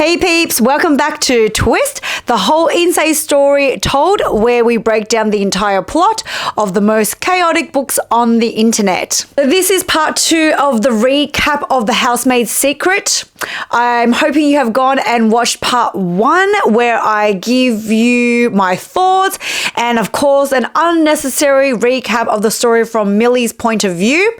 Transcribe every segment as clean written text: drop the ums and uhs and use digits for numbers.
Hey peeps, welcome back to Twist, the whole insane story told, where we break down the entire plot of the most chaotic books on the internet. So this is part 2 of the recap of The Housemaid Secret. I'm hoping you have gone and watched part 1, where I give you my thoughts and of course an unnecessary recap of the story from Millie's point of view.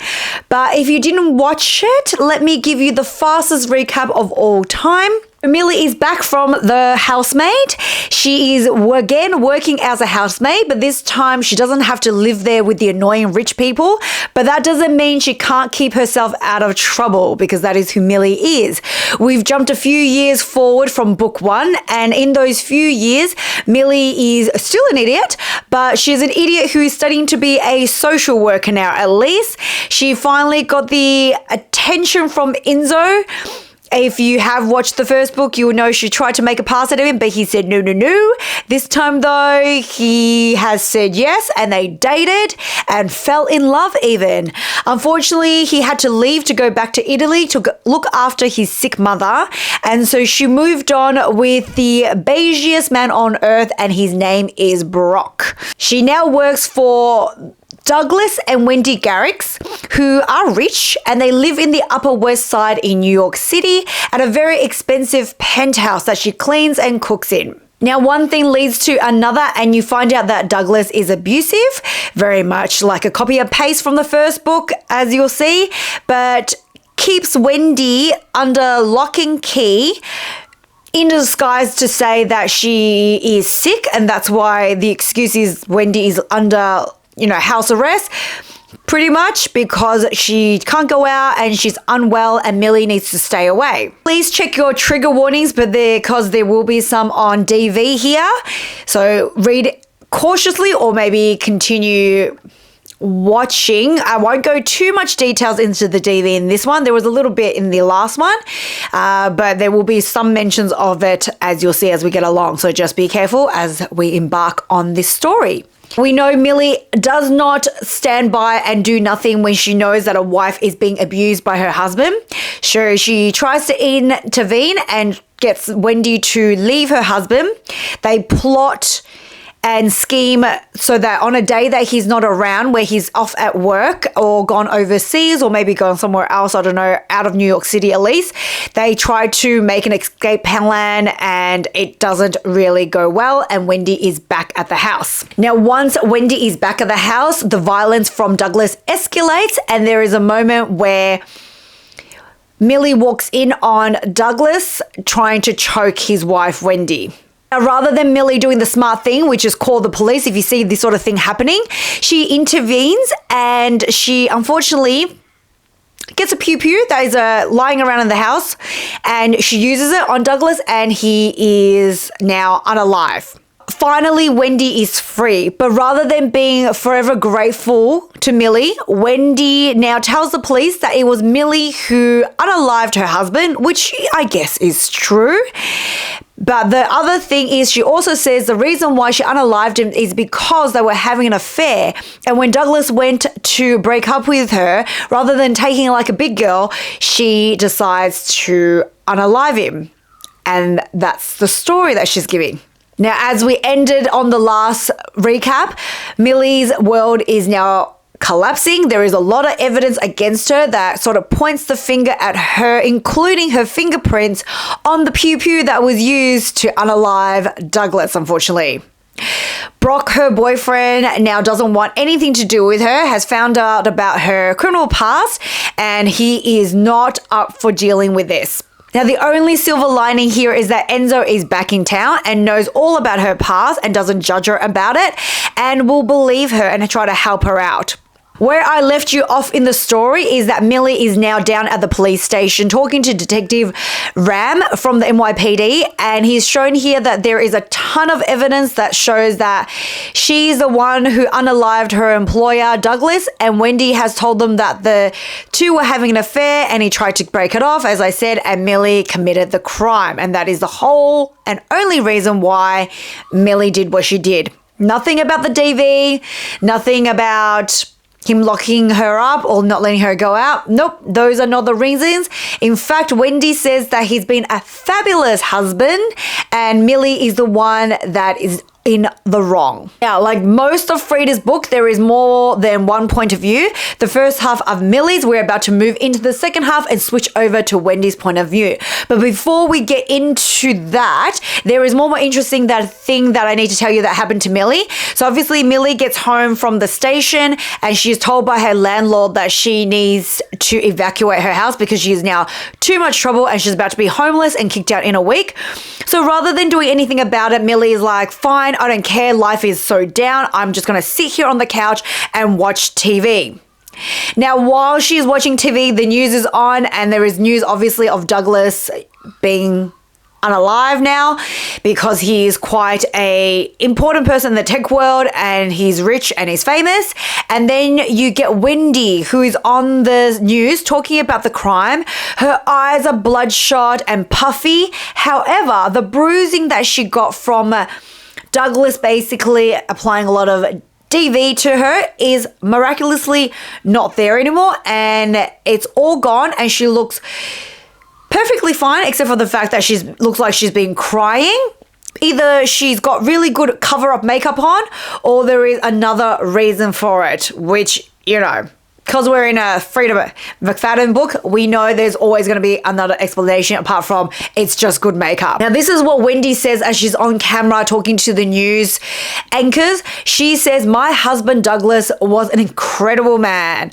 But if you didn't watch it, let me give you the fastest recap of all time. Millie is back from the housemaid. She is again working as a housemaid, but this time she doesn't have to live there with the annoying rich people. But that doesn't mean she can't keep herself out of trouble, because that is who Millie is. We've jumped a few years forward from book 1, and in those few years, Millie is still an idiot, but she's an idiot who is studying to be a social worker now, at least. She finally got the attention from Enzo. If you have watched the first book, you'll know she tried to make a pass at him, but he said no. This time though, he has said yes, and they dated and fell in love even. Unfortunately, he had to leave to go back to Italy to look after his sick mother, and so she moved on with the beigest man on earth, and his name is Brock. She now works for Douglas and Wendy Garrix, who are rich, and they live in the Upper West Side in New York City at a very expensive penthouse that she cleans and cooks in. Now, one thing leads to another, and you find out that Douglas is abusive, very much like a copy and paste from the first book, as you'll see, but keeps Wendy under lock and key in disguise to say that she is sick, and that's why the excuse is Wendy is under house arrest, pretty much because she can't go out and she's unwell and Millie needs to stay away. Please check your trigger warnings, because there will be some on DV here. So read cautiously or maybe continue watching. I won't go too much details into the DV in this one. There was a little bit in the last one, but there will be some mentions of it as you'll see as we get along. So just be careful as we embark on this story. We know Millie does not stand by and do nothing when she knows that a wife is being abused by her husband. So she tries to intervene and gets Wendy to leave her husband. They plot and scheme so that on a day that he's not around, where he's off at work or gone overseas or maybe gone somewhere else, I don't know, out of New York City at least, they try to make an escape plan and it doesn't really go well, and Wendy is back at the house. Now, once Wendy is back at the house, the violence from Douglas escalates, and there is a moment where Millie walks in on Douglas trying to choke his wife, Wendy. Now, rather than Millie doing the smart thing, which is call the police if you see this sort of thing happening, she intervenes and she unfortunately gets a pew-pew that is lying around in the house, and she uses it on Douglas, and he is now unalive. Finally, Wendy is free, but rather than being forever grateful to Millie, Wendy now tells the police that it was Millie who unalived her husband, which I guess is true. But the other thing is, she also says the reason why she unalived him is because they were having an affair. And when Douglas went to break up with her, rather than taking it like a big girl, she decides to unalive him. And that's the story that she's giving. Now, as we ended on the last recap, Millie's world is now collapsing. There is a lot of evidence against her that sort of points the finger at her, including her fingerprints on the pew-pew that was used to unalive Douglas, unfortunately. Brock, her boyfriend, now doesn't want anything to do with her, has found out about her criminal past, and he is not up for dealing with this. Now, the only silver lining here is that Enzo is back in town and knows all about her past and doesn't judge her about it and will believe her and try to help her out. Where I left you off in the story is that Millie is now down at the police station talking to Detective Ram from the NYPD, and he's shown here that there is a ton of evidence that shows that she's the one who unalived her employer, Douglas, and Wendy has told them that the two were having an affair and he tried to break it off, as I said, and Millie committed the crime. And that is the whole and only reason why Millie did what she did. Nothing about the DV, nothing about him locking her up or not letting her go out. Nope, those are not the reasons. In fact, Wendy says that he's been a fabulous husband and Millie is the one that is in the wrong. Now, like most of Freida's book, there is more than one point of view. The first half of Millie's, we're about to move into the second half and switch over to Wendy's point of view. But before we get into that, there is more interesting thing that I need to tell you that happened to Millie. So obviously Millie gets home from the station and she's told by her landlord that she needs to evacuate her house because she is now too much trouble and she's about to be homeless and kicked out in a week. So rather than doing anything about it, Millie is like, fine, I don't care, life is so down, I'm just gonna sit here on the couch and watch TV. Now, while she's watching TV, the news is on and there is news obviously of Douglas being unalive now because he is quite a important person in the tech world and he's rich and he's famous. And then you get Wendy, who is on the news talking about the crime. Her eyes are bloodshot and puffy. However, the bruising that she got from Douglas basically applying a lot of DV to her is miraculously not there anymore and it's all gone and she looks perfectly fine except for the fact that looks like she's been crying. Either she's got really good cover-up makeup on or there is another reason for it, which, you know, because we're in a Freida McFadden book, we know there's always going to be another explanation apart from it's just good makeup. Now, this is what Wendy says as she's on camera talking to the news anchors. She says, my husband Douglas was an incredible man.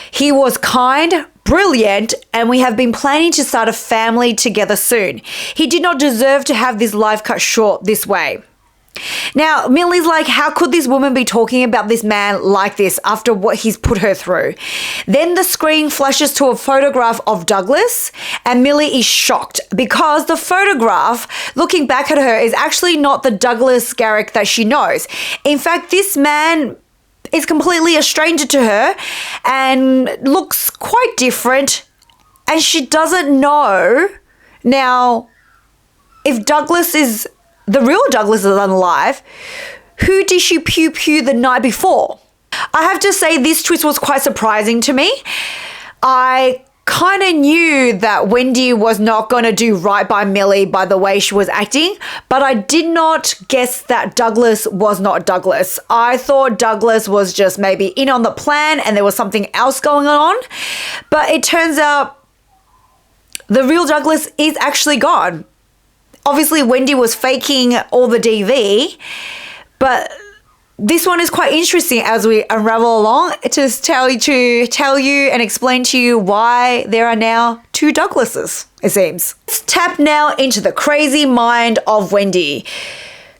He was kind, brilliant, and we have been planning to start a family together soon. He did not deserve to have this life cut short this way. Now, Millie's like, how could this woman be talking about this man like this after what he's put her through? Then the screen flashes to a photograph of Douglas and Millie is shocked because the photograph, looking back at her, is actually not the Douglas Garrick that she knows. In fact, this man is completely a stranger to her and looks quite different and she doesn't know. Now, if the real Douglas is unalive, who did she pew the night before? I have to say this twist was quite surprising to me. I kind of knew that Wendy was not going to do right by Millie by the way she was acting, but I did not guess that Douglas was not Douglas. I thought Douglas was just maybe in on the plan and there was something else going on, but it turns out the real Douglas is actually gone. Obviously, Wendy was faking all the DV, but this one is quite interesting as we unravel along to tell you and explain to you why there are now two Douglases, it seems. Let's tap now into the crazy mind of Wendy,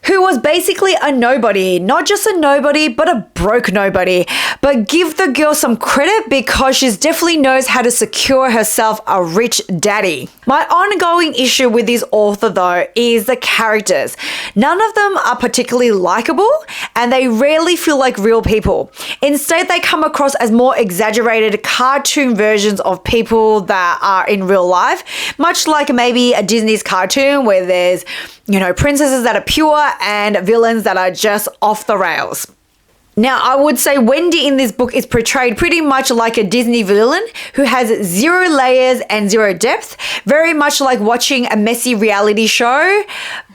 who was basically a nobody. Not just a nobody, but a broke nobody. But give the girl some credit because she definitely knows how to secure herself a rich daddy. My ongoing issue with this author though is the characters. None of them are particularly likable and they rarely feel like real people. Instead, they come across as more exaggerated cartoon versions of people that are in real life, much like maybe a Disney's cartoon where there's, you know, princesses that are pure and villains that are just off the rails. Now, I would say Wendy in this book is portrayed pretty much like a Disney villain who has zero layers and zero depth, very much like watching a messy reality show.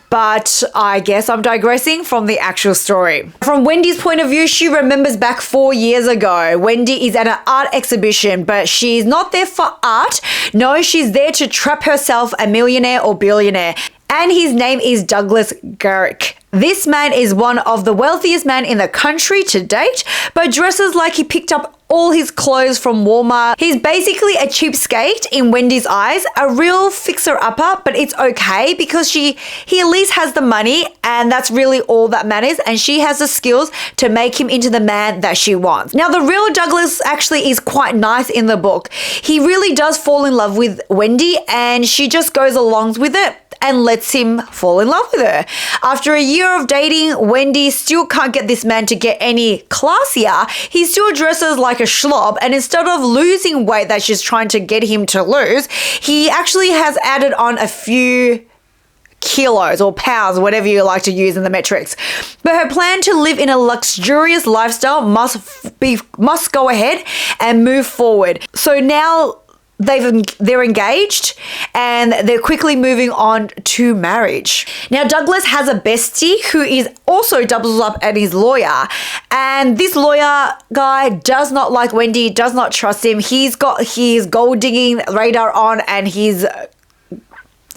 But I guess I'm digressing from the actual story. From Wendy's point of view, she remembers back 4 years ago. Wendy is at an art exhibition, but she's not there for art. No, she's there to trap herself a millionaire or billionaire. And his name is Douglas Garrick. This man is one of the wealthiest men in the country to date, but dresses like he picked up all his clothes from Walmart. He's basically a cheapskate in Wendy's eyes, a real fixer-upper, but it's okay because he at least has the money and that's really all that matters, and she has the skills to make him into the man that she wants. Now, the real Douglas actually is quite nice in the book. He really does fall in love with Wendy and she just goes along with it and lets him fall in love with her. After a year of dating, Wendy still can't get this man to get any classier. He still dresses like a schlob, and instead of losing weight that she's trying to get him to lose, he actually has added on a few kilos or pounds, whatever you like to use in the metrics. But her plan to live in a luxurious lifestyle must go ahead and move forward. So now they're engaged and they're quickly moving on to marriage. Now, Douglas has a bestie who is also doubles up as his lawyer. And this lawyer guy does not like Wendy, does not trust him. He's got his gold digging radar on and he's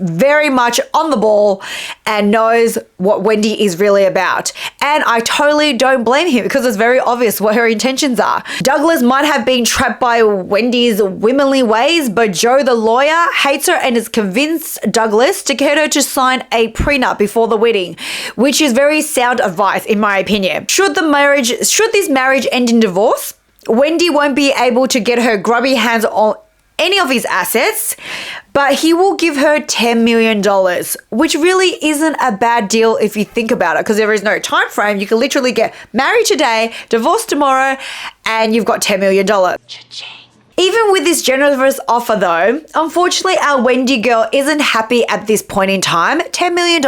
very much on the ball and knows what Wendy is really about. And I totally don't blame him because it's very obvious what her intentions are. Douglas might have been trapped by Wendy's womanly ways, but Joe the lawyer hates her and has convinced Douglas to get her to sign a prenup before the wedding, which is very sound advice in my opinion. Should this marriage end in divorce, Wendy won't be able to get her grubby hands on any of his assets, but he will give her $10 million, which really isn't a bad deal if you think about it, because there is no time frame. You can literally get married today, divorced tomorrow, and you've got $10 million. Cha-ching. Even with this generous offer though, unfortunately our Wendy girl isn't happy at this point in time. $10 million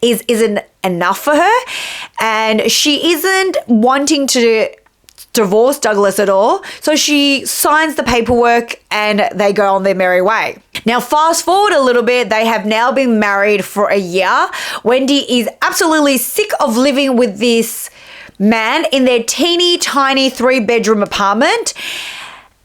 isn't enough for her, and she isn't wanting to divorce Douglas at all. So she signs the paperwork and they go on their merry way. Now, fast forward a little bit, they have now been married for a year. Wendy is absolutely sick of living with this man in their teeny tiny 3-bedroom apartment.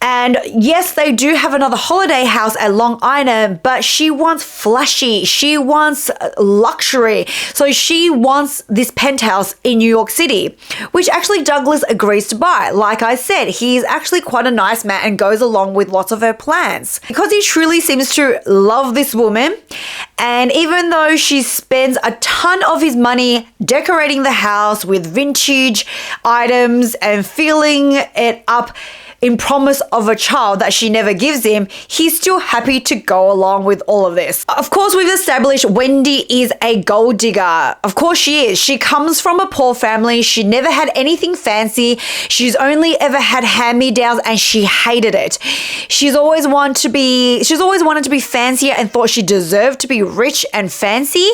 And yes, they do have another holiday house at Long Island, but she wants flashy. She wants luxury. So she wants this penthouse in New York City, which actually Douglas agrees to buy. Like I said, he's actually quite a nice man and goes along with lots of her plans because he truly seems to love this woman. And even though she spends a ton of his money decorating the house with vintage items and filling it up in promise of a child that she never gives him, he's still happy to go along with all of this. Of course, we've established Wendy is a gold digger. Of course she is. She comes from a poor family. She never had anything fancy. She's only ever had hand-me-downs and she hated it. She's always wanted to be fancier and thought she deserved to be rich and fancy.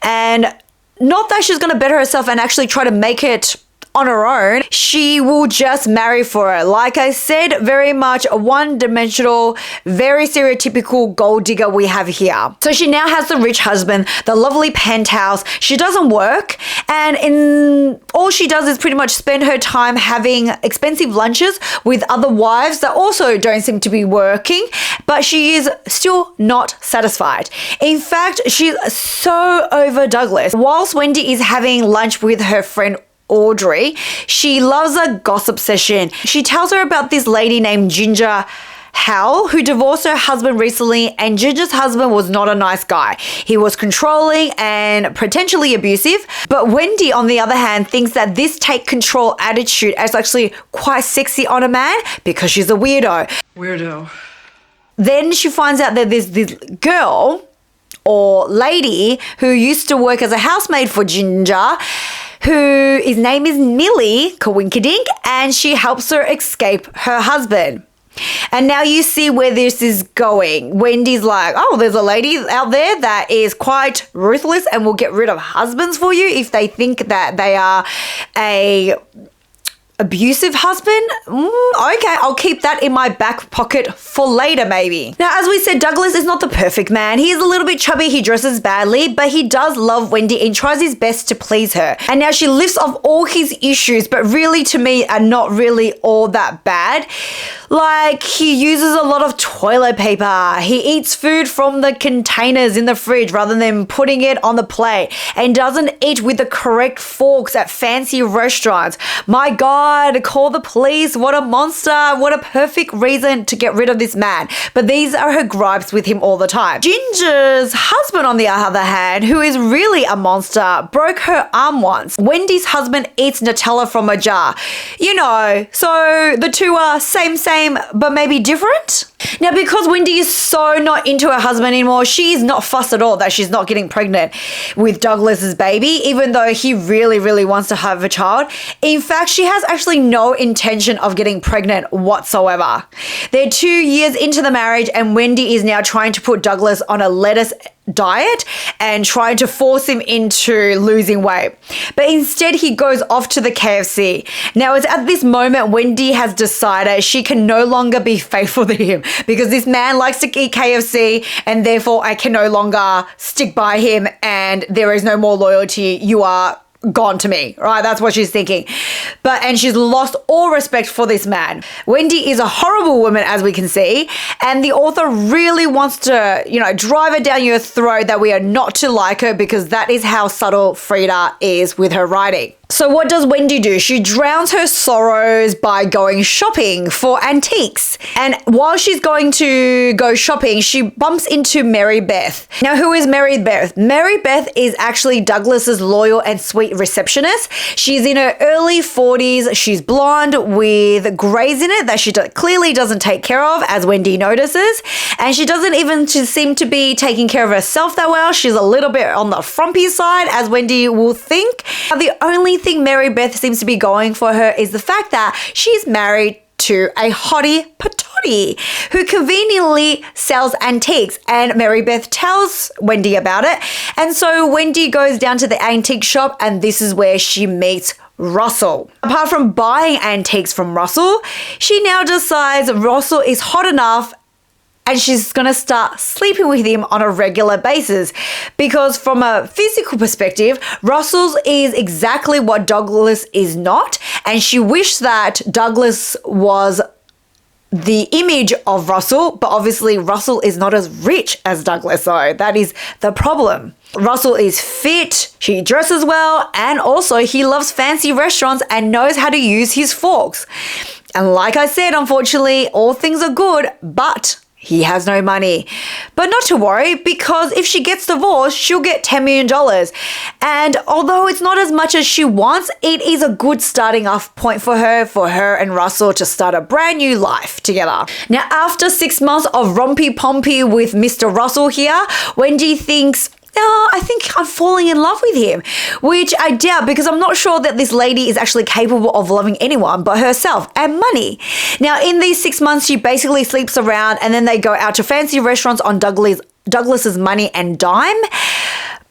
And not that she's going to better herself and actually try to make it on her own. She will just marry for it. Like I said, very much a one-dimensional, very stereotypical gold digger we have here. So she now has the rich husband, the lovely penthouse. She doesn't work, and all she does is pretty much spend her time having expensive lunches with other wives that also don't seem to be working, but she is still not satisfied. In fact, she's so over Douglas. Whilst Wendy is having lunch with her friend Audrey, she loves a gossip session. She tells her about this lady named Ginger Howell who divorced her husband recently, and Ginger's husband was not a nice guy. He was controlling and potentially abusive, but Wendy, on the other hand, thinks that this take control attitude is actually quite sexy on a man because she's a weirdo. Then she finds out that there's this girl or lady who used to work as a housemaid for Ginger, whose name is Millie, Kawinkadink, and she helps her escape her husband. And now you see where this is going. Wendy's like, oh, there's a lady out there that is quite ruthless and will get rid of husbands for you if they think that they are a abusive husband? Okay, I'll keep that in my back pocket for later maybe. Now, as we said, Douglas is not the perfect man. He is a little bit chubby, he dresses badly, but he does love Wendy and tries his best to please her. And now she lifts off all his issues, but really to me are not really all that bad. Like, he uses a lot of toilet paper. He eats food from the containers in the fridge rather than putting it on the plate, and doesn't eat with the correct forks at fancy restaurants. My God, call the police. What a monster. What a perfect reason to get rid of this man. But these are her gripes with him all the time. Ginger's husband, on the other hand, who is really a monster, broke her arm once. Wendy's husband eats Nutella from a jar. You know, so the two are same, but maybe different. Now, because Wendy is so not into her husband anymore, she's not fussed at all that she's not getting pregnant with Douglas's baby, even though he really, really wants to have a child. In fact, she has actually no intention of getting pregnant whatsoever. They're 2 years into the marriage, and Wendy is now trying to put Douglas on a lettuce diet and trying to force him into losing weight. But instead, he goes off to the KFC. Now, it's at this moment Wendy has decided she can no longer be faithful to him because this man likes to eat KFC and therefore I can no longer stick by him and there is no more loyalty. You are gone to me, right? That's what she's thinking. And she's lost all respect for this man. Wendy is a horrible woman, as we can see, and the author really wants to, drive it down your throat that we are not to like her because that is how subtle Freida is with her writing. So what does Wendy do? She drowns her sorrows by going shopping for antiques. And while she's going to go shopping, she bumps into Mary Beth. Now, who is Mary Beth? Mary Beth is actually Douglas's loyal and sweet receptionist. She's in her early 40s. She's blonde with grays in it that she clearly doesn't take care of, as Wendy notices. And she doesn't even seem to be taking care of herself that well. She's a little bit on the frumpy side, as Wendy will think. Now, the only thing Mary Beth seems to be going for her is the fact that she's married to a hottie patootie who conveniently sells antiques, and Mary Beth tells Wendy about it. And so Wendy goes down to the antique shop, and this is where she meets Russell. Apart from buying antiques from Russell, she now decides Russell is hot enough and she's going to start sleeping with him on a regular basis because from a physical perspective, Russell's is exactly what Douglas is not. And she wished that Douglas was the image of Russell, but obviously Russell is not as rich as Douglas, so that is the problem. Russell is fit, he dresses well, and also he loves fancy restaurants and knows how to use his forks. And like I said, unfortunately, all things are good, but he has no money. But not to worry, because if she gets divorced, she'll get $10 million. And although it's not as much as she wants, it is a good starting off point for her and Russell to start a brand new life together. Now, after 6 months of rompy-pompy with Mr. Russell here, Wendy thinks, I think I'm falling in love with him, which I doubt because I'm not sure that this lady is actually capable of loving anyone but herself and money. Now, in these 6 months, she basically sleeps around and then they go out to fancy restaurants on Douglas's money and dime.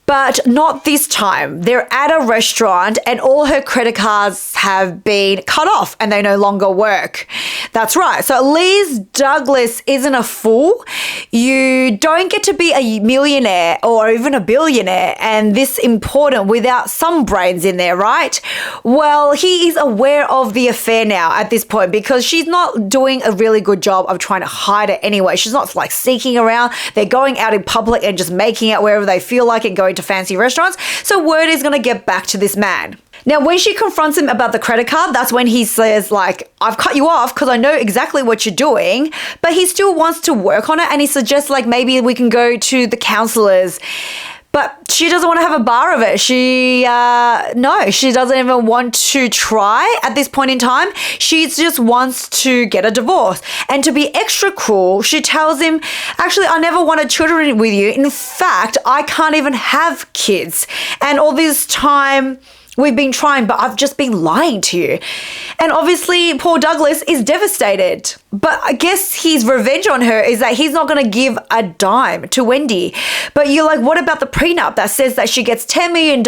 But not this time. They're at a restaurant and all her credit cards have been cut off and they no longer work. That's right. So at least Douglas isn't a fool. You don't get to be a millionaire or even a billionaire and this important without some brains in there, right? Well, he is aware of the affair now at this point because she's not doing a really good job of trying to hide it anyway. She's not like sneaking around. They're going out in public and just making out wherever they feel like it, going to fancy restaurants. So word is going to get back to this man. Now, when she confronts him about the credit card, that's when he says, like, I've cut you off because I know exactly what you're doing, but he still wants to work on it. And he suggests, like, maybe we can go to the counselors. But she doesn't want to have a bar of it. She doesn't even want to try at this point in time. She just wants to get a divorce. And to be extra cruel, she tells him, actually, I never wanted children with you. In fact, I can't even have kids. And all this time, we've been trying, but I've just been lying to you. And obviously, poor Douglas is devastated. But I guess his revenge on her is that he's not going to give a dime to Wendy. But you're like, what about the prenup that says that she gets $10 million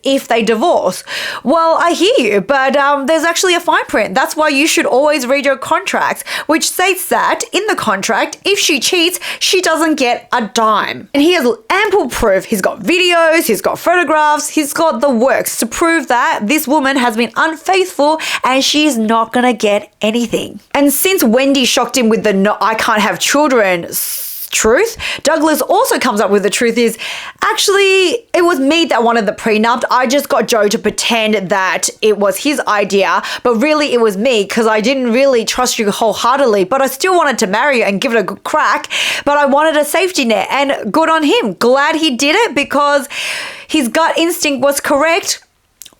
if they divorce? Well, I hear you, but there's actually a fine print. That's why you should always read your contracts, which states that in the contract, if she cheats, she doesn't get a dime. And he has ample proof. He's got videos, he's got photographs, he's got the works to prove that this woman has been unfaithful and she's not going to get anything. And since Wendy shocked him with the "no, I can't have children" truth, Douglas also comes up with the truth is, actually, it was me that wanted the prenup. I just got Joe to pretend that it was his idea, but really it was me because I didn't really trust you wholeheartedly, but I still wanted to marry you and give it a good crack, but I wanted a safety net, and good on him. Glad he did it because his gut instinct was correct.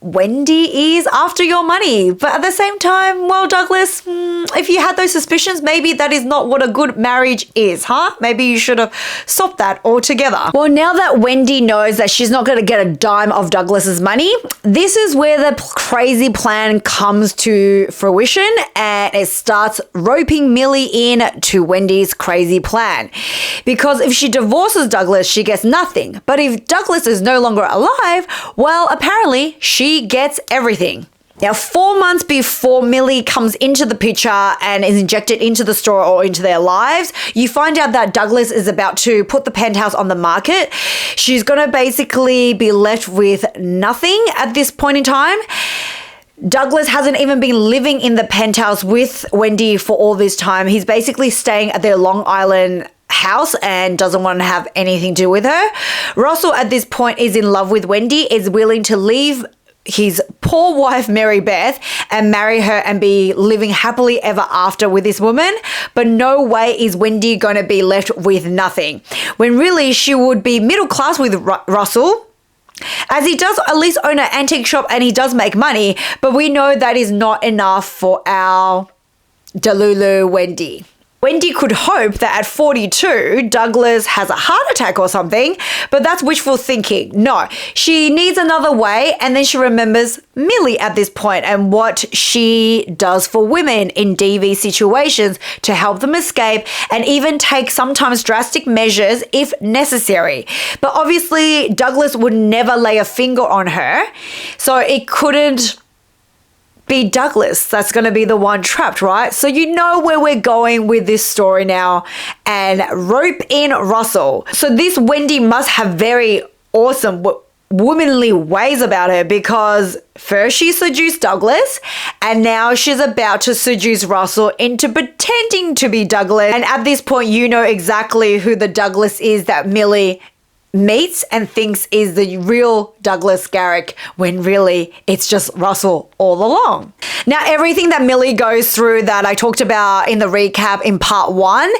Wendy is after your money. But at the same time, well, Douglas, if you had those suspicions, maybe that is not what a good marriage is, huh? Maybe you should have stopped that altogether. Well, now that Wendy knows that she's not going to get a dime of Douglas's money, this is where the crazy plan comes to fruition, and it starts roping Millie in to Wendy's crazy plan. Because if she divorces Douglas, she gets nothing. But if Douglas is no longer alive, well, apparently she gets everything. Now, 4 months before Millie comes into the picture and is injected into the store or into their lives, you find out that Douglas is about to put the penthouse on the market. She's going to basically be left with nothing at this point in time. Douglas hasn't even been living in the penthouse with Wendy for all this time. He's basically staying at their Long Island house and doesn't want to have anything to do with her. Russell at this point is in love with Wendy, is willing to leave his poor wife Mary Beth and marry her and be living happily ever after with this woman. But no way is Wendy going to be left with nothing, when really she would be middle class with Russell, as he does at least own an antique shop and he does make money. But we know that is not enough for our Delulu Wendy. Wendy could hope that at 42, Douglas has a heart attack or something, but that's wishful thinking. No, she needs another way, and then she remembers Millie at this point and what she does for women in DV situations to help them escape and even take sometimes drastic measures if necessary. But obviously, Douglas would never lay a finger on her, so it couldn't be Douglas that's going to be the one trapped, right? So you know where we're going with this story now, and rope in Russell. So this Wendy must have very awesome womanly ways about her, because first she seduced Douglas and now she's about to seduce Russell into pretending to be Douglas. And at this point, you know exactly who the Douglas is that Millie meets and thinks is the real Douglas Garrick, when really it's just Russell all along. Now, everything that Millie goes through that I talked about in the recap in part 1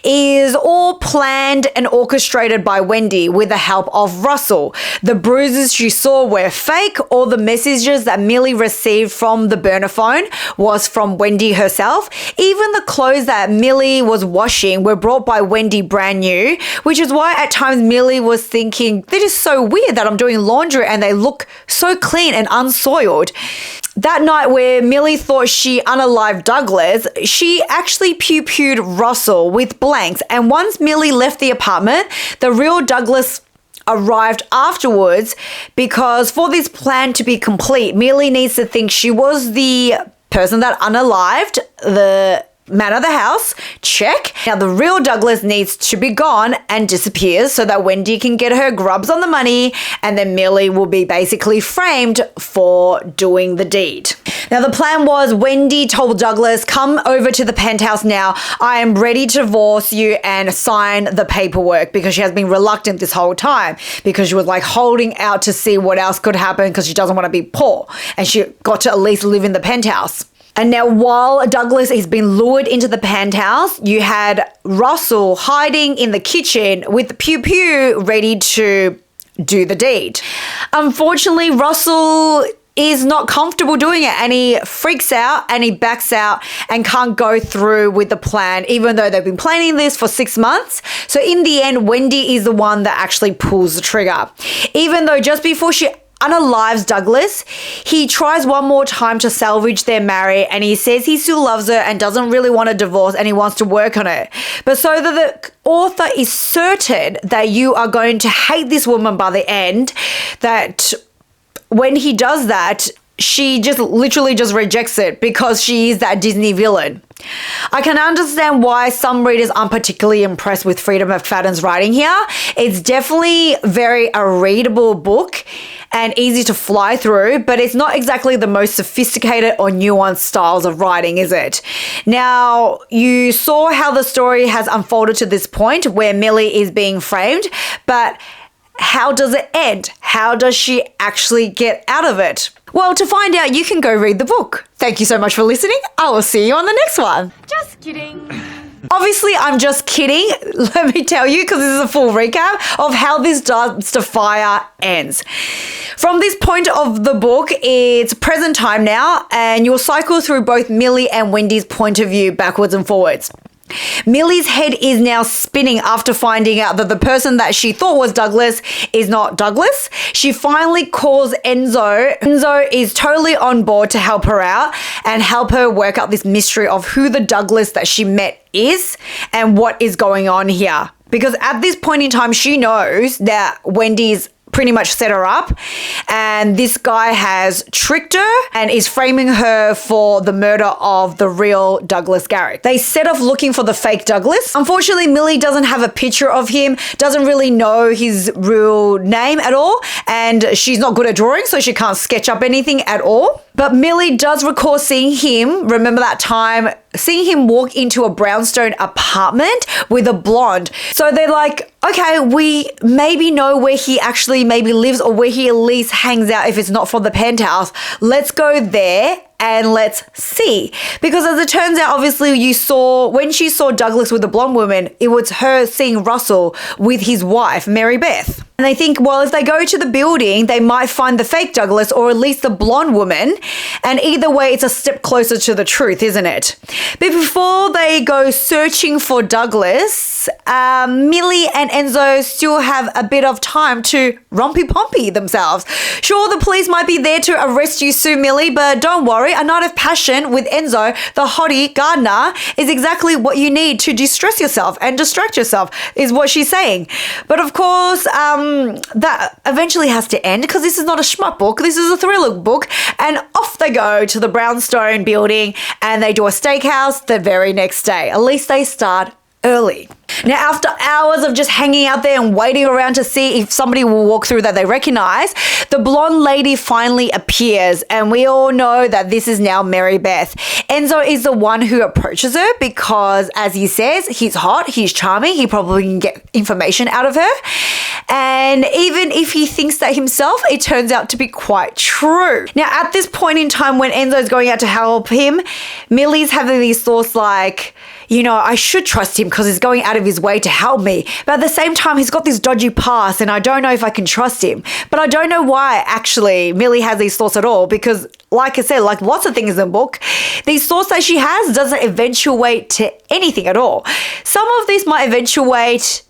is all planned and orchestrated by Wendy with the help of Russell. The bruises she saw were fake. All the messages that Millie received from the burner phone was from Wendy herself. Even the clothes that Millie was washing were brought by Wendy brand new, which is why at times Millie was thinking, that is so weird that I'm doing laundry and they look so clean and unsoiled. That night where Millie thought she unalived Douglas, she actually pew-pewed Russell with blanks. And once Millie left the apartment, the real Douglas arrived afterwards, because for this plan to be complete, Millie needs to think she was the person that unalived the man of the house. Check. Now the real Douglas needs to be gone and disappears so that Wendy can get her grubs on the money, and then Millie will be basically framed for doing the deed. Now the plan was, Wendy told Douglas, come over to the penthouse now. I am ready to divorce you and sign the paperwork, because she has been reluctant this whole time, because she was like holding out to see what else could happen, because she doesn't want to be poor and she got to at least live in the penthouse. And now while Douglas has been lured into the penthouse, you had Russell hiding in the kitchen with the pew-pew ready to do the deed. Unfortunately, Russell is not comfortable doing it, and he freaks out and he backs out and can't go through with the plan, even though they've been planning this for 6 months. So in the end, Wendy is the one that actually pulls the trigger. Even though just before she unalives Douglas, he tries one more time to salvage their marriage, and he says he still loves her and doesn't really want a divorce and he wants to work on it. But so that the author is certain that you are going to hate this woman by the end, that when he does that, she just literally just rejects it, because she is that Disney villain. I can understand why some readers aren't particularly impressed with Freida McFadden's writing here. It's definitely a readable book and easy to fly through, but it's not exactly the most sophisticated or nuanced styles of writing, is it? Now, you saw how the story has unfolded to this point where Millie is being framed, but how does it end? How does she actually get out of it? Well, to find out, you can go read the book. Thank you so much for listening. I will see you on the next one. Just kidding. Obviously, I'm just kidding. Let me tell you, because this is a full recap of how this Dumpster Fire ends. From this point of the book, it's present time now, and you'll cycle through both Millie and Wendy's point of view backwards and forwards. Millie's head is now spinning after finding out that the person that she thought was Douglas is not Douglas. She finally calls Enzo. Enzo is totally on board to help her out and help her work out this mystery of who the Douglas that she met is and what is going on here. Because at this point in time, she knows that Wendy's pretty much set her up, and this guy has tricked her and is framing her for the murder of the real Douglas Garrick. They set off looking for the fake Douglas. Unfortunately, Millie doesn't have a picture of him, doesn't really know his real name at all, and she's not good at drawing, so she can't sketch up anything at all. But Millie does recall seeing him, remember that time, seeing him walk into a brownstone apartment with a blonde. So they're like, okay, we maybe know where he actually maybe lives or where he at least hangs out if it's not for the penthouse. Let's go there and let's see. Because as it turns out, obviously when she saw Douglas with the blonde woman, it was her seeing Russell with his wife, Mary Beth. And they think, well, if they go to the building, they might find the fake Douglas or at least the blonde woman. And either way, it's a step closer to the truth, isn't it? But before they go searching for Douglas, Millie and Enzo still have a bit of time to rompy-pompy themselves. Sure, the police might be there to arrest you soon, Millie, but don't worry. A night of passion with Enzo, the hottie gardener, is exactly what you need to distress yourself and distract yourself, is what she's saying. But of course, that eventually has to end because this is not a shmup book. This is a thriller book. And off they go to the brownstone building and they do a steakhouse the very next day. At least they start early. Now, after hours of just hanging out there and waiting around to see if somebody will walk through that they recognize, the blonde lady finally appears, and we all know that this is now Mary Beth. Enzo is the one who approaches her because, as he says, he's hot, he's charming, he probably can get information out of her. And even if he thinks that himself, it turns out to be quite true. Now, at this point in time when Enzo's going out to help him, Millie's having these thoughts like, you know, I should trust him because he's going out of his way to help me. But at the same time, he's got this dodgy past and I don't know if I can trust him. But I don't know why actually Millie has these thoughts at all because, like I said, like lots of things in the book, these thoughts that she has doesn't eventuate to anything at all. Some of these might eventuate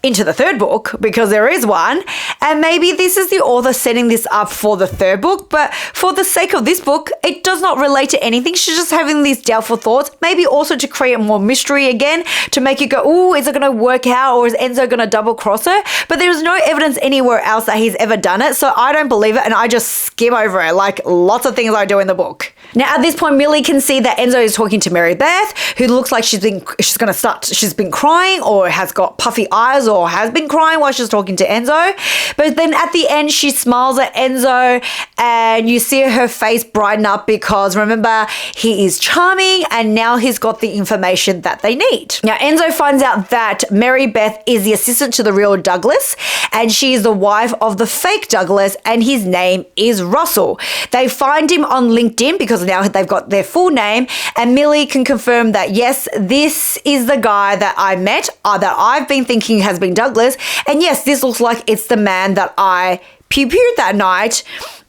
into the third book because there is one, and maybe this is the author setting this up for the third book, but for the sake of this book, it does not relate to anything. She's just having these doubtful thoughts, maybe also to create more mystery again, to make you go, ooh, is it going to work out or is Enzo going to double cross her? But there's no evidence anywhere else that he's ever done it, so I don't believe it and I just skim over it like lots of things I do in the book. Now, at this point, Millie can see that Enzo is talking to Mary Beth, who looks like she's been crying or has got puffy eyes or has been crying while she's talking to Enzo. But then at the end, she smiles at Enzo and you see her face brighten up because remember, he is charming and now he's got the information that they need. Now, Enzo finds out that Mary Beth is the assistant to the real Douglas and she is the wife of the fake Douglas and his name is Russell. They find him on LinkedIn because now they've got their full name and Millie can confirm that yes, this is the guy that I met, that I've been thinking has been Douglas, and yes, this looks like it's the man that I pew-pewed that night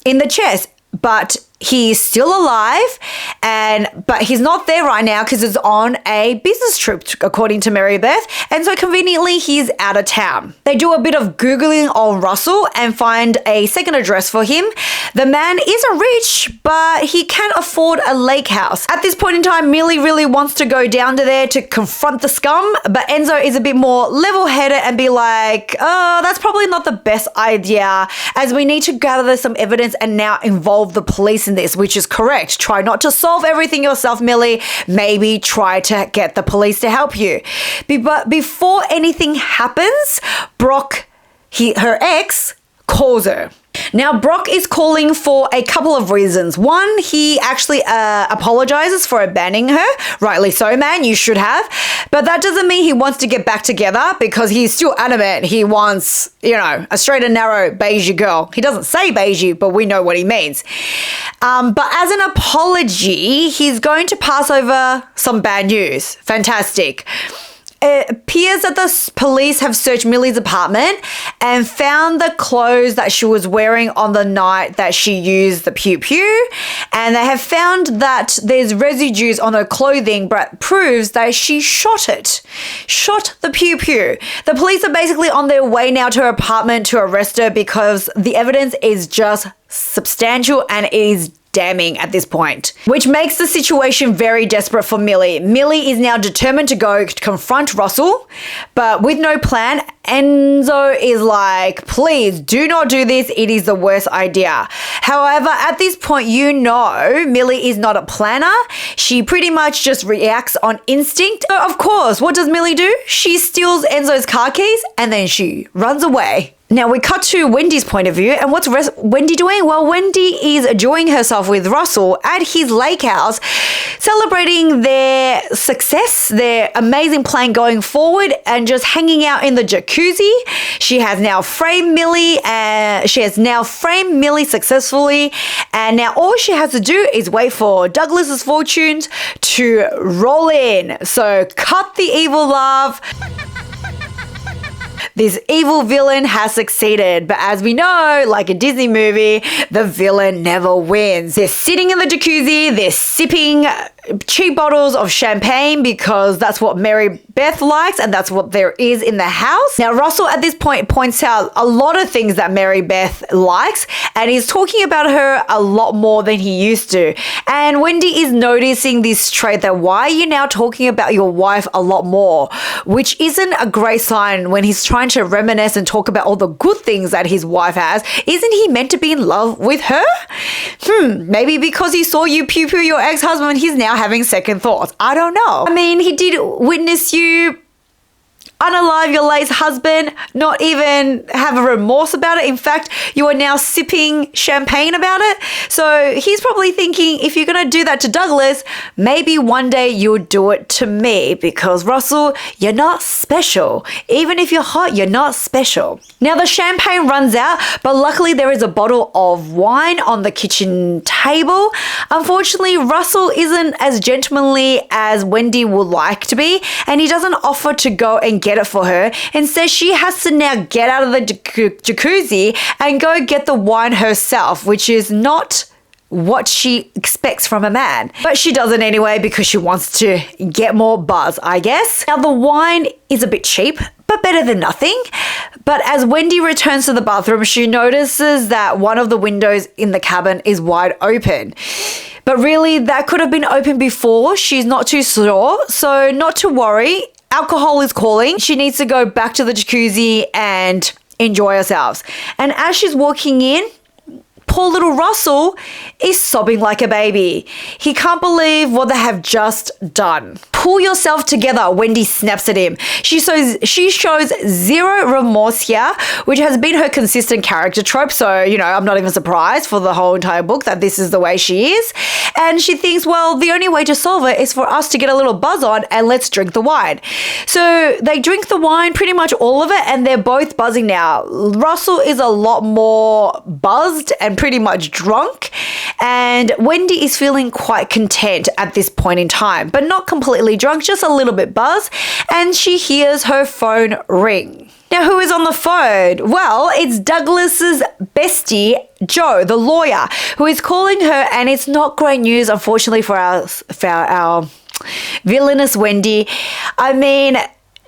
in the chest, but he's still alive, but he's not there right now because he's on a business trip, according to Mary Beth, and so conveniently he's out of town. They do a bit of Googling on Russell and find a second address for him. The man isn't rich, but he can afford a lake house. At this point in time, Millie really wants to go down to there to confront the scum, but Enzo is a bit more level-headed and be like, oh, that's probably not the best idea, as we need to gather some evidence and now involve the police in this, which is correct. Try not to solve everything yourself, Millie. Maybe try to get the police to help you. But before anything happens, Brock, her ex, calls her. Now, Brock is calling for a couple of reasons. One, he actually apologizes for abandoning her. Rightly so, man, you should have. But that doesn't mean he wants to get back together, because he's still adamant he wants, a straight and narrow beigey girl. He doesn't say beigey, but we know what he means. But as an apology, he's going to pass over some bad news. Fantastic. It appears that the police have searched Millie's apartment and found the clothes that she was wearing on the night that she used the pew-pew. And they have found that there's residues on her clothing, but proves that she shot the pew-pew. The police are basically on their way now to her apartment to arrest her, because the evidence is just substantial and it is damning at this point, which makes the situation very desperate for Millie. Millie is now determined to go confront Russell, but with no plan. Enzo is like, please do not do this. It is the worst idea. However, at this point, Millie is not a planner. She pretty much just reacts on instinct. So of course, what does Millie do? She steals Enzo's car keys and then she runs away. Now we cut to Wendy's point of view, and what's Wendy doing? Well, Wendy is enjoying herself with Russell at his lake house, celebrating their success, their amazing plan going forward, and just hanging out in the jacuzzi. She has now framed Millie, successfully, and now all she has to do is wait for Douglas's fortunes to roll in. So cut the evil love. This evil villain has succeeded, but as we know, like a Disney movie, the villain never wins. They're sitting in the jacuzzi, they're sipping cheap bottles of champagne because that's what Mary Beth likes and that's what there is in the house. Now, Russell at this point points out a lot of things that Mary Beth likes, and he's talking about her a lot more than he used to. And Wendy is noticing this trait that, why are you now talking about your wife a lot more? Which isn't a great sign when he's trying to reminisce and talk about all the good things that his wife has. Isn't he meant to be in love with her? Maybe because he saw you pew-pew your ex-husband, he's now having second thoughts. I don't know. I mean, he did witness you unalive your late husband, not even have a remorse about it. In fact, you are now sipping champagne about it. So he's probably thinking, if you're going to do that to Douglas, maybe one day you'll do it to me, because Russell, you're not special. Even if you're hot, you're not special. Now the champagne runs out, but luckily there is a bottle of wine on the kitchen table. Unfortunately, Russell isn't as gentlemanly as Wendy would like to be, and he doesn't offer to go and get it for her. Instead, she has to now get out of the jacuzzi and go get the wine herself, which is not what she expects from a man. But she does it anyway because she wants to get more buzz, I guess. Now, the wine is a bit cheap, but better than nothing. But as Wendy returns to the bathroom, she notices that one of the windows in the cabin is wide open. But really, that could have been open before. She's not too sure, so not to worry. Alcohol is calling. She needs to go back to the jacuzzi and enjoy herself. And as she's walking in, poor little Russell is sobbing like a baby. He can't believe what they have just done. Pull yourself together, Wendy snaps at him. She shows zero remorse here, which has been her consistent character trope. So, I'm not even surprised for the whole entire book that this is the way she is. And she thinks, well, the only way to solve it is for us to get a little buzz on and let's drink the wine. So they drink the wine, pretty much all of it, and they're both buzzing now. Russell is a lot more buzzed and pretty much drunk, and Wendy is feeling quite content at this point in time, but not completely drunk, just a little bit buzzed, and she hears her phone ring. Now, who is on the phone? Well, it's Douglas's bestie, Joe, the lawyer, who is calling her, and it's not great news, unfortunately, for our villainous Wendy. I mean,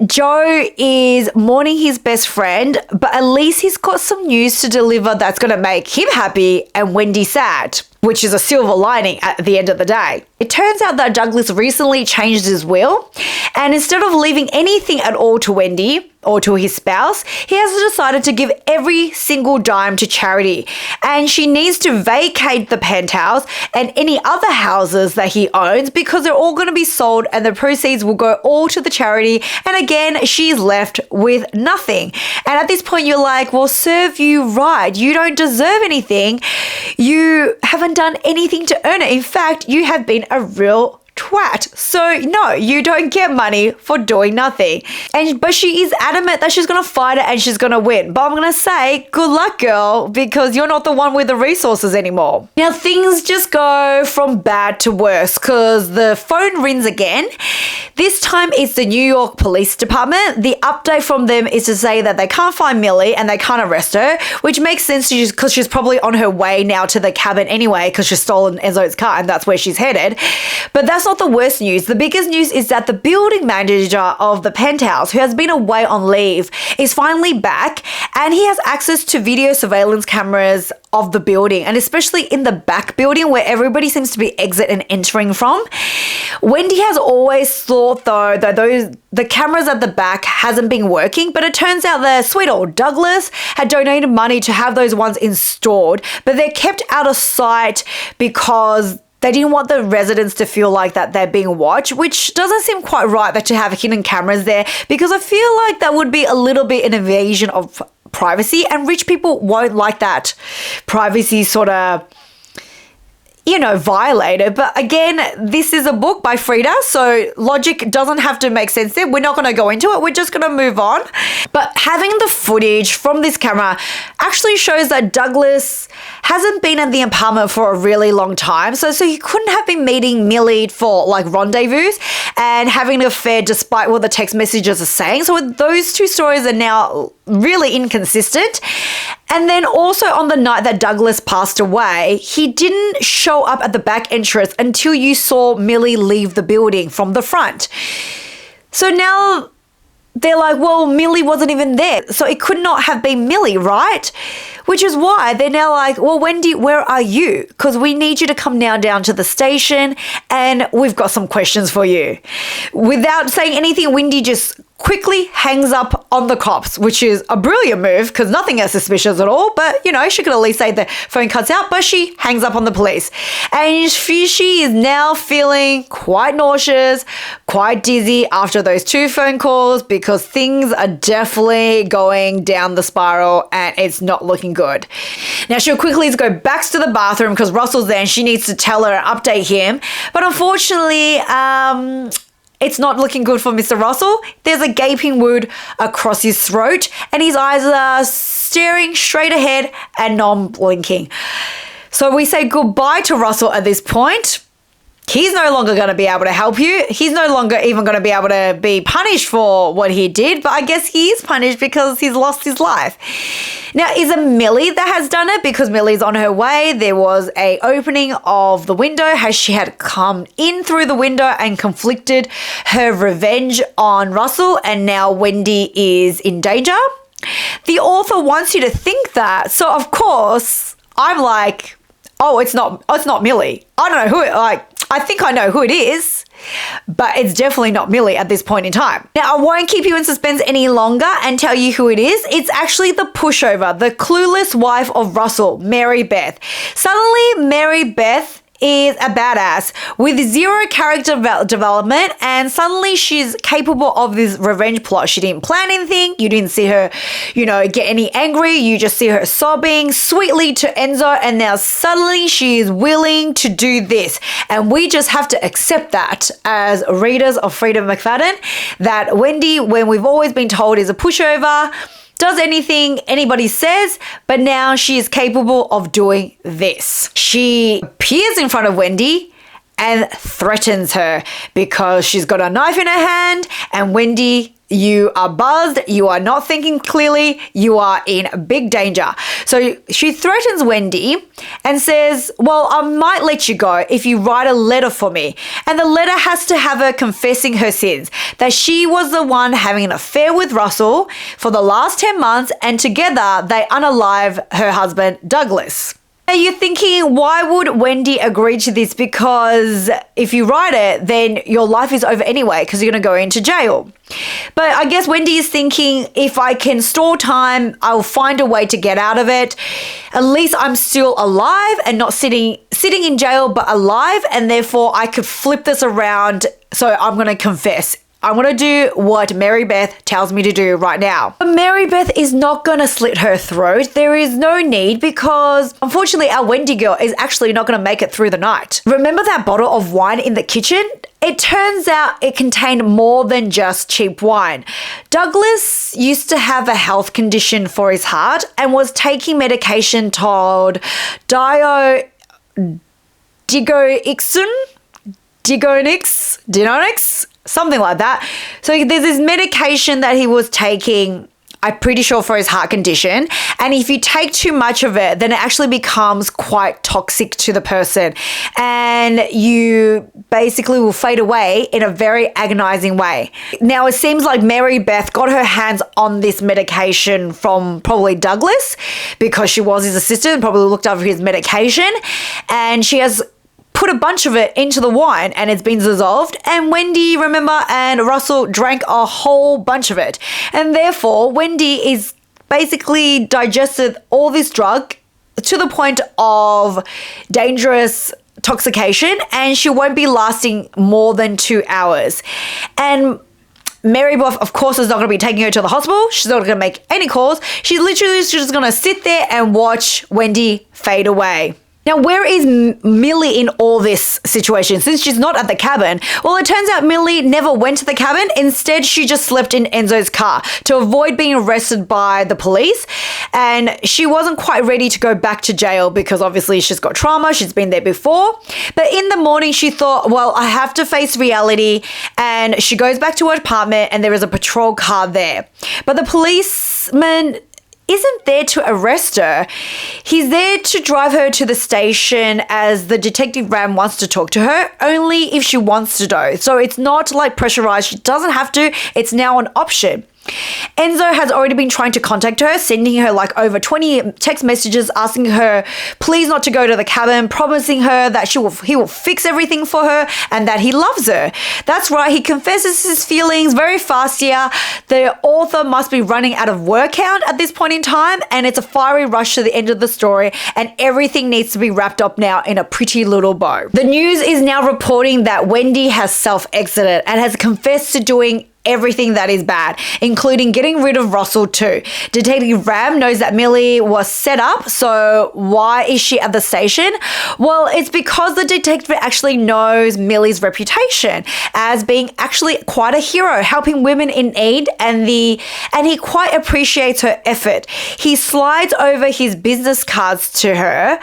Joe is mourning his best friend, but at least he's got some news to deliver that's going to make him happy and Wendy sad, which is a silver lining at the end of the day. It turns out that Douglas recently changed his will, and instead of leaving anything at all to Wendy, or to his spouse, he has decided to give every single dime to charity. And she needs to vacate the penthouse and any other houses that he owns because they're all going to be sold and the proceeds will go all to the charity. And again, she's left with nothing. And at this point, you're like, well, serve you right. You don't deserve anything. You haven't done anything to earn it. In fact, you have been a real twat. So no, you don't get money for doing nothing. But she is adamant that she's going to fight it and she's going to win. But I'm going to say, good luck, girl, because you're not the one with the resources anymore. Now, things just go from bad to worse because the phone rings again. This time it's the New York Police Department. The update from them is to say that they can't find Millie and they can't arrest her, which makes sense because she's probably on her way now to the cabin anyway because she's stolen Enzo's car and that's where she's headed. But that's not the worst news. The biggest news is that the building manager of the penthouse, who has been away on leave, is finally back and he has access to video surveillance cameras of the building, and especially in the back building where everybody seems to be exit and entering from. Wendy has always thought though that the cameras at the back hasn't been working, but it turns out that sweet old Douglas had donated money to have those ones installed, but they're kept out of sight because they didn't want the residents to feel like that they're being watched, which doesn't seem quite right that to have hidden cameras there, because I feel like that would be a little bit an invasion of privacy, and rich people won't like that privacy sort of, violated. But again, this is a book by Freida, so logic doesn't have to make sense there. We're not going to go into it. We're just going to move on. But having the footage from this camera actually shows that Douglas hasn't been in the apartment for a really long time. So he couldn't have been meeting Millie for like rendezvous and having an affair despite what the text messages are saying. So those two stories are now really inconsistent. And then also on the night that Douglas passed away, he didn't show up at the back entrance until you saw Millie leave the building from the front. So now they're like, well, Millie wasn't even there. So it could not have been Millie, right? Which is why they're now like, well, Wendy, where are you? Because we need you to come now down to the station and we've got some questions for you. Without saying anything, Wendy just quickly hangs up on the cops, which is a brilliant move because nothing is suspicious at all. But, she could at least say the phone cuts out, but she hangs up on the police. And she is now feeling quite nauseous, quite dizzy after those two phone calls because things are definitely going down the spiral and it's not looking good. Now, she'll quickly go back to the bathroom because Russell's there and she needs to tell her and update him. But unfortunately, it's not looking good for Mr. Russell. There's a gaping wound across his throat and his eyes are staring straight ahead and non-blinking. So we say goodbye to Russell at this point. He's no longer going to be able to help you. He's no longer even going to be able to be punished for what he did, but I guess he is punished because he's lost his life. Now, is it Millie that has done it? Because Millie's on her way. There was a opening of the window as she had come in through the window and conflicted her revenge on Russell, and now Wendy is in danger. The author wants you to think that. So, of course, I'm like, oh, it's not Millie. I don't know who I think I know who it is, but it's definitely not Millie at this point in time. Now, I won't keep you in suspense any longer and tell you who it is. It's actually the pushover, the clueless wife of Russell, Mary Beth. Suddenly, Mary Beth is a badass with zero character development, and suddenly she's capable of this revenge plot. She didn't plan anything. You didn't see her, get any angry. You just see her sobbing sweetly to Enzo, and now suddenly she is willing to do this. And we just have to accept that as readers of Freida McFadden, that Wendy, when we've always been told is a pushover, does anything anybody says, but now she is capable of doing this. She appears in front of Wendy and threatens her because she's got a knife in her hand, and Wendy, you are buzzed, you are not thinking clearly, you are in big danger. So she threatens Wendy and says, well, I might let you go if you write a letter for me. And the letter has to have her confessing her sins, that she was the one having an affair with Russell for the last 10 months, and together they unalive her husband, Douglas. Now you're thinking, why would Wendy agree to this? Because if you write it, then your life is over anyway because you're going to go into jail. But I guess Wendy is thinking, if I can stall time, I'll find a way to get out of it. At least I'm still alive and not sitting in jail, but alive. And therefore I could flip this around. So I'm going to confess. I'm going to do what Mary Beth tells me to do right now. But Mary Beth is not going to slit her throat. There is no need because unfortunately our Wendy girl is actually not going to make it through the night. Remember that bottle of wine in the kitchen? It turns out it contained more than just cheap wine. Douglas used to have a health condition for his heart and was taking medication called Digonix, something like that. So there's this medication that he was taking, I'm pretty sure for his heart condition. And if you take too much of it, then it actually becomes quite toxic to the person. And you basically will fade away in a very agonizing way. Now, it seems like Mary Beth got her hands on this medication from probably Douglas because she was his assistant and probably looked over his medication. And she has put a bunch of it into the wine and it's been dissolved. And Wendy, remember, and Russell drank a whole bunch of it. And therefore, Wendy is basically digested all this drug to the point of dangerous intoxication, and she won't be lasting more than 2 hours. And Mary Beth, of course, is not going to be taking her to the hospital. She's not going to make any calls. She's literally just going to sit there and watch Wendy fade away. Now, where is Millie in all this situation? Since she's not at the cabin, well, it turns out Millie never went to the cabin. Instead, she just slept in Enzo's car to avoid being arrested by the police. And she wasn't quite ready to go back to jail because obviously she's got trauma. She's been there before. But in the morning, she thought, well, I have to face reality. And she goes back to her apartment and there is a patrol car there. But the policeman isn't there to arrest her. He's there to drive her to the station as the detective Ram wants to talk to her, only if she wants to though. So it's not like pressurized. She doesn't have to. It's now an option. Enzo has already been trying to contact her, sending her like over 20 text messages asking her please not to go to the cabin, promising her that he will fix everything for her and that he loves her. That's right, he confesses his feelings very fast here. The author must be running out of word count at this point in time, and it's a fiery rush to the end of the story, and everything needs to be wrapped up now in a pretty little bow. The news is now reporting that Wendy has self-exited and has confessed to doing everything that is bad, including getting rid of Russell too. Detective Ram knows that Millie was set up, so why is she at the station? Well, it's because the detective actually knows Millie's reputation as being actually quite a hero, helping women in need, and he quite appreciates her effort. He slides over his business cards to her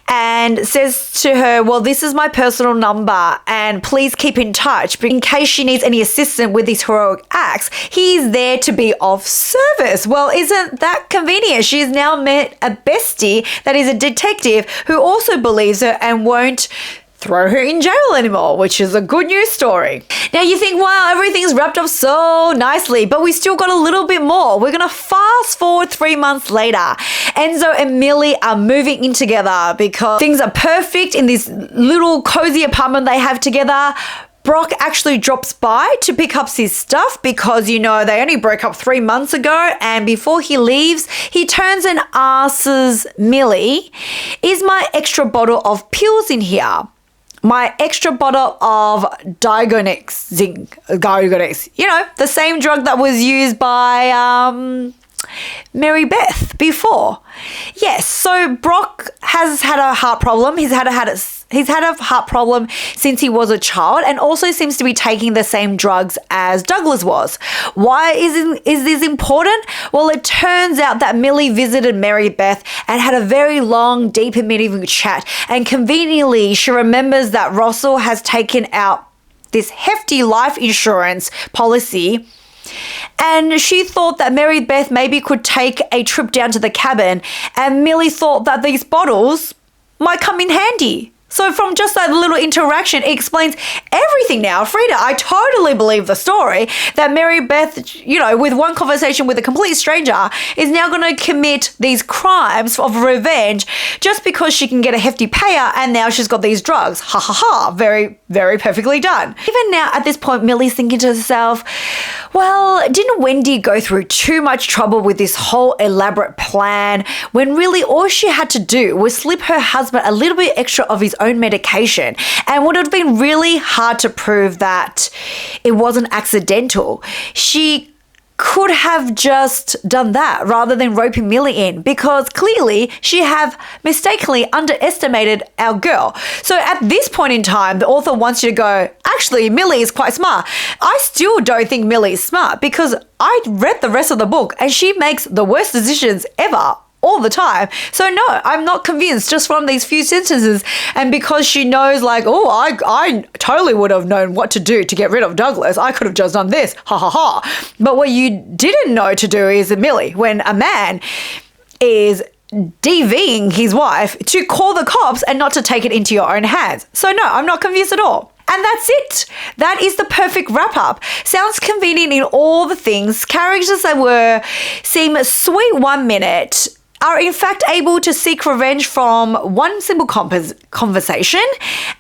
and says to her, well, this is my personal number and please keep in touch, but in case she needs any assistance with these heroic acts, he's there to be of service. Well, isn't that convenient? She's now met a bestie that is a detective who also believes her and won't throw her in jail anymore, which is a good news story. Now you think, wow, everything's wrapped up so nicely, but we still got a little bit more. We're gonna fast forward 3 months later. Enzo and Millie are moving in together because things are perfect in this little cozy apartment they have together. Brock actually drops by to pick up his stuff because, you know, they only broke up 3 months ago, and before he leaves, he turns and asks Millie, is my extra bottle of pills in here? My extra bottle of Digonix, you know, the same drug that was used by Mary Beth before. Yes, so Brock has had a heart problem. He's had a heart problem since he was a child, and also seems to be taking the same drugs as Douglas was. Why is this important? Well, it turns out that Millie visited Mary Beth and had a very long, deep and meaningful chat, and conveniently she remembers that Russell has taken out this hefty life insurance policy, and she thought that Mary Beth maybe could take a trip down to the cabin, and Millie thought that these bottles might come in handy So from just that little interaction, it explains everything now. Freida, I totally believe the story that Mary Beth, you know, with one conversation with a complete stranger, is now going to commit these crimes of revenge just because she can get a hefty payout and now she's got these drugs. Ha ha ha. Very, very perfectly done. Even now at this point, Millie's thinking to herself, well, didn't Wendy go through too much trouble with this whole elaborate plan when really all she had to do was slip her husband a little bit extra of his own medication, and would have been really hard to prove that it wasn't accidental. She could have just done that rather than roping Millie in, because clearly she have mistakenly underestimated our girl. So at this point in time, the author wants you to go, actually, Millie is quite smart. I still don't think Millie is smart because I read the rest of the book and she makes the worst decisions ever, all the time. So no, I'm not convinced just from these few sentences. And because she knows like, oh, I totally would have known what to do to get rid of Douglas. I could have just done this. Ha ha ha. But what you didn't know to do is, Millie, when a man is DVing his wife, to call the cops and not to take it into your own hands. So no, I'm not convinced at all. And that's it. That is the perfect wrap up. Sounds convenient in all the things. Characters that seem sweet 1 minute are in fact able to seek revenge from one simple conversation,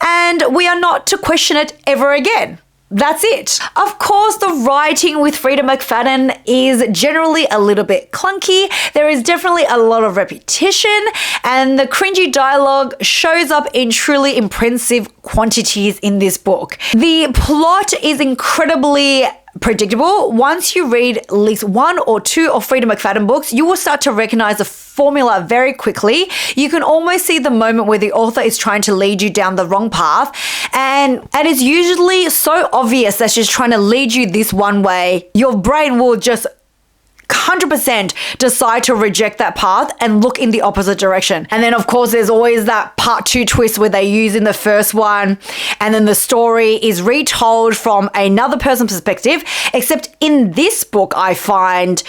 and we are not to question it ever again. That's it. Of course, the writing with Freida McFadden is generally a little bit clunky. There is definitely a lot of repetition, and the cringy dialogue shows up in truly impressive quantities in this book. The plot is incredibly predictable. Once you read at least one or two of Freida McFadden books, you will start to recognize the formula very quickly. You can almost see the moment where the author is trying to lead you down the wrong path, and it's usually so obvious that she's trying to lead you this one way, your brain will just 100% decide to reject that path and look in the opposite direction. And then of course there's always that part 2 twist where they use in the first one, and then the story is retold from another person's perspective. Except in this book, I find,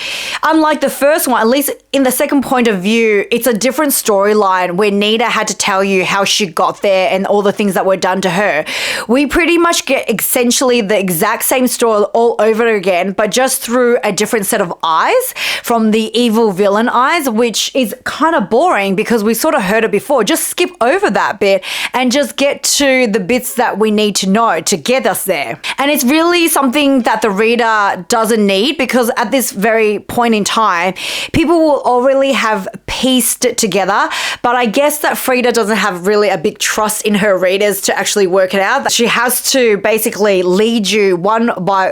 unlike the first one, at least in the second point of view, it's a different storyline where Nita had to tell you how she got there and all the things that were done to her. We pretty much get essentially the exact same story all over again, but just through a different set of eyes, from the evil villain eyes, which is kind of boring because we sort of heard it before. Just skip over that bit and just get to the bits that we need to know to get us there. And it's really something that the reader doesn't need, because at this very point in time, people will already have pieced it together. But I guess that Freida doesn't have really a big trust in her readers to actually work it out. She has to basically lead you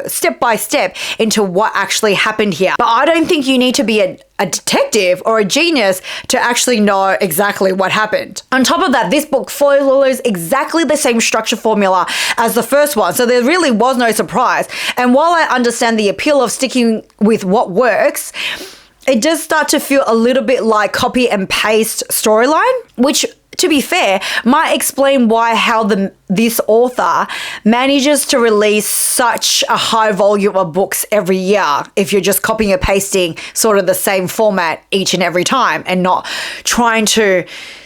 step by step into what actually happened here. But I don't think you need to be a detective or a genius to actually know exactly what happened. On top of that, this book follows exactly the same structure formula as the first one, so there really was no surprise. And while I understand the appeal of sticking with what works, it does start to feel a little bit like copy and paste storyline, which, to be fair, might explain how this author manages to release such a high volume of books every year if you're just copying and pasting sort of the same format each and every time and not trying to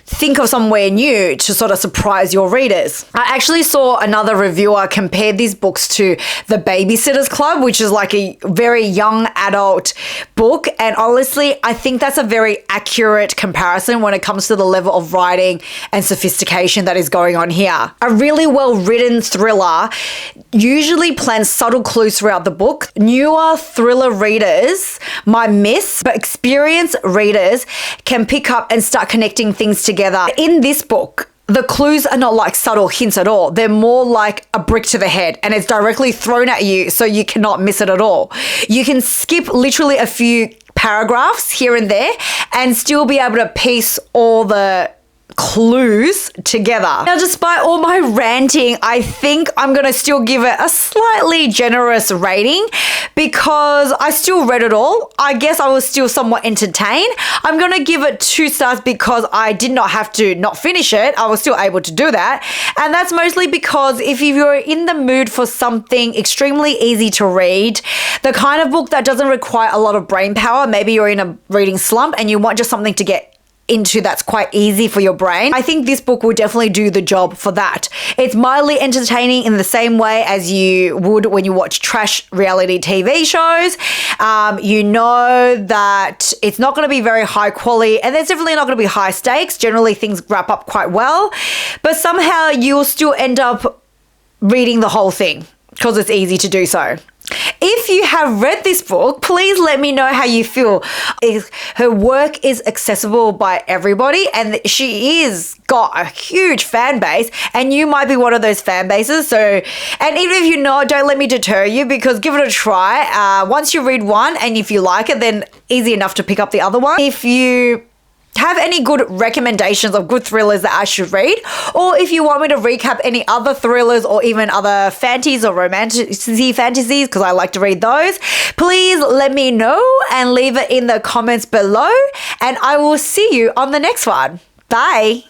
think of somewhere new to sort of surprise your readers. I actually saw another reviewer compare these books to The Babysitter's Club, which is like a very young adult book. And honestly, I think that's a very accurate comparison when it comes to the level of writing and sophistication that is going on here. A really well-written thriller usually plants subtle clues throughout the book. Newer thriller readers might miss, but experienced readers can pick up and start connecting things together. In this book, the clues are not like subtle hints at all. They're more like a brick to the head, and it's directly thrown at you so you cannot miss it at all. You can skip literally a few paragraphs here and there and still be able to piece all the clues together. Now, despite all my ranting, I think I'm going to still give it a slightly generous rating because I still read it all. I guess I was still somewhat entertained. I'm going to give it 2 stars because I did not have to not finish it. I was still able to do that. And that's mostly because if you're in the mood for something extremely easy to read, the kind of book that doesn't require a lot of brain power, maybe you're in a reading slump and you want just something to get into that's quite easy for your brain. I think this book will definitely do the job for that. It's mildly entertaining in the same way as you would when you watch trash reality TV shows. You know that it's not going to be very high quality, and there's definitely not going to be high stakes. Generally, things wrap up quite well, but somehow you'll still end up reading the whole thing because it's easy to do so. If you have read this book, please let me know how you feel. Her work is accessible by everybody, and she is got a huge fan base, and you might be one of those fan bases. So, and even if you're not, don't let me deter you, because give it a try. Once you read one and if you like it, then easy enough to pick up the other one. If you have any good recommendations of good thrillers that I should read, or if you want me to recap any other thrillers or even other fantasies or romantic fantasies, because I like to read those, please let me know and leave it in the comments below, and I will see you on the next one. Bye.